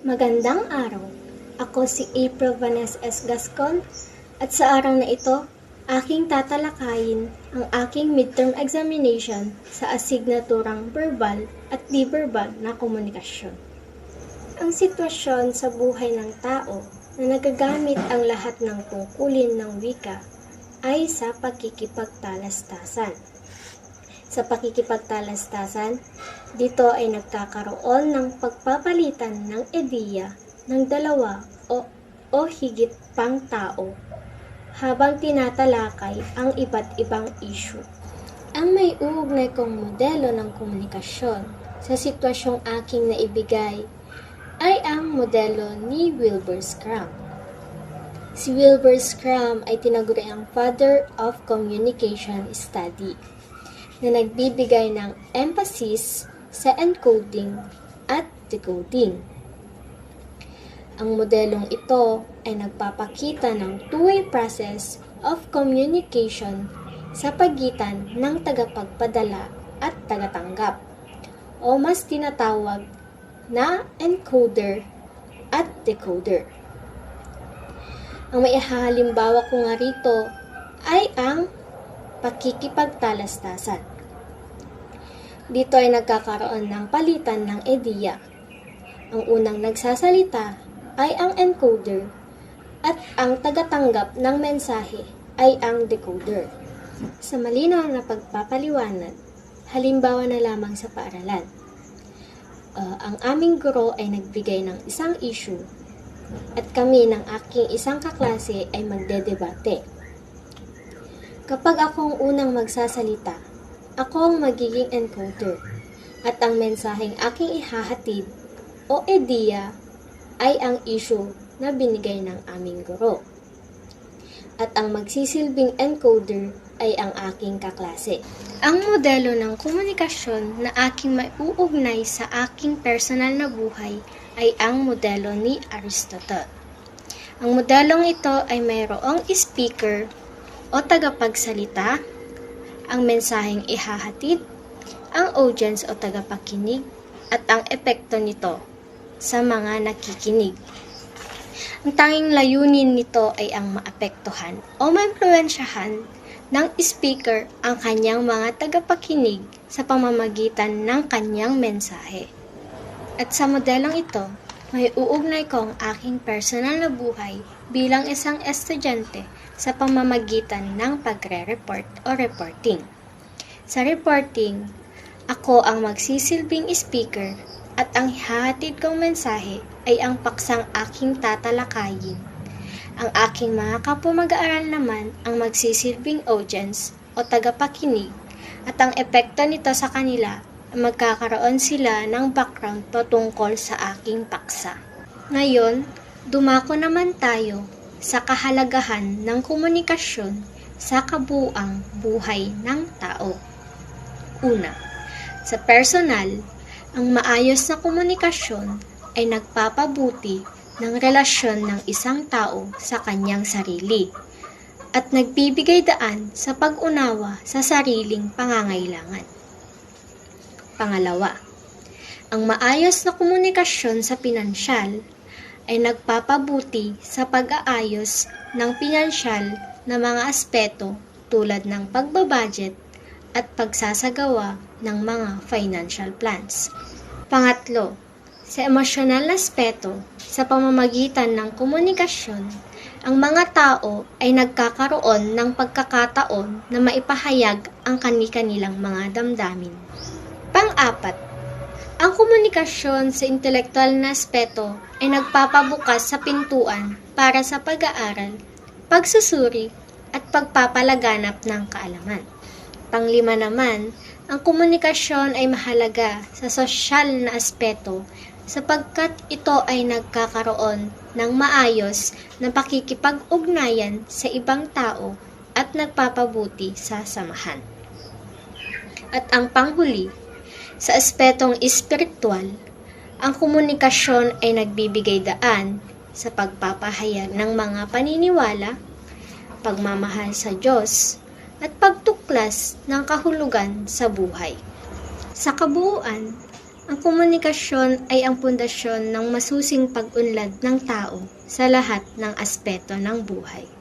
Magandang araw. Ako si April Vanessa S. Gascon at sa araw na ito, aking tatalakayin ang aking midterm examination sa asignaturang verbal at di-verbal na komunikasyon. Ang sitwasyon sa buhay ng tao na nagagamit ang lahat ng tungkulin ng wika ay sa pakikipagtalastasan. Sa pakikipagtalastasan, dito ay nagkakaroon ng pagpapalitan ng ideya ng dalawa o higit pang tao habang tinatalakay ang iba't ibang issue. Ang may uugnay kong modelo ng komunikasyon sa sitwasyong aking naibigay ay ang modelo ni Wilbur Schramm. Si Wilbur Schramm ay tinaguri ang Father of Communication Study na nagbibigay ng emphasis sa encoding at decoding. Ang modelong ito ay nagpapakita ng two-way process of communication sa pagitan ng tagapagpadala at tagatanggap, o mas tinatawag na encoder at decoder. Ang maihahalimbawa ko nga rito ay ang pakikipagtalastasan. Dito ay nagkakaroon ng palitan ng ideya. Ang unang nagsasalita ay ang encoder at ang tagatanggap ng mensahe ay ang decoder. Sa malinaw na pagpapaliwanag, halimbawa na lamang sa paaralan. Ang aming guro ay nagbigay ng isang issue at kami ng aking isang kaklase ay magdedebate. Kapag ako ang unang magsasalita, ako ang magiging encoder at ang mensaheng aking ihahatid o ideya ay ang issue na binigay ng aming guro. At ang magsisilbing encoder ay ang aking kaklase. Ang modelo ng komunikasyon na aking maiuugnay sa aking personal na buhay ay ang modelo ni Aristotle. Ang modelong ito ay mayroong speaker o tagapagsalita, ang mensaheng ihahatid, ang audience o tagapakinig, at ang epekto nito sa mga nakikinig. Ang tanging layunin nito ay ang maapektuhan o maimpluwensyahan ng speaker ang kanyang mga tagapakinig sa pamamagitan ng kanyang mensahe. At sa modelong ito, may uugnay ko ang aking personal na buhay bilang isang estudyante sa pamamagitan ng pagre-report o reporting. Sa reporting, ako ang magsisilbing speaker at ang hihahatid kong mensahe ay ang paksang aking tatalakayin. Ang aking mga kapwa mag-aaral naman ang magsisilbing audience o tagapakinig at ang epekto nito sa kanila ay magkakaroon sila ng background patungkol sa aking paksa. Ngayon, dumako naman tayo sa kahalagahan ng komunikasyon sa kabuuang buhay ng tao. Una, sa personal, ang maayos na komunikasyon ay nagpapabuti ng relasyon ng isang tao sa kanyang sarili at nagbibigay daan sa pag-unawa sa sariling pangangailangan. Pangalawa, ang maayos na komunikasyon sa pinansyal ay nagpapabuti sa pag-aayos ng pinansyal na mga aspeto tulad ng pagbabudget at pagsasagawa ng mga financial plans. Pangatlo, sa emosyonal na aspeto, sa pamamagitan ng komunikasyon, ang mga tao ay nagkakaroon ng pagkakataon na maipahayag ang kani-kanilang mga damdamin. Pang-apat, ang komunikasyon sa intelektual na aspeto ay nagpapabukas sa pintuan para sa pag-aaral, pagsusuri, at pagpapalaganap ng kaalaman. Panglima naman, ang komunikasyon ay mahalaga sa sosyal na aspeto sapagkat ito ay nagkakaroon ng maayos na pakikipag-ugnayan sa ibang tao at nagpapabuti sa samahan. At ang panghuli, sa aspetong espiritual, ang komunikasyon ay nagbibigay daan sa pagpapahayag ng mga paniniwala, pagmamahal sa Diyos, at pagtuklas ng kahulugan sa buhay. Sa kabuuan, Ang komunikasyon ay ang pundasyon ng masusing pag-unlad ng tao sa lahat ng aspeto ng buhay.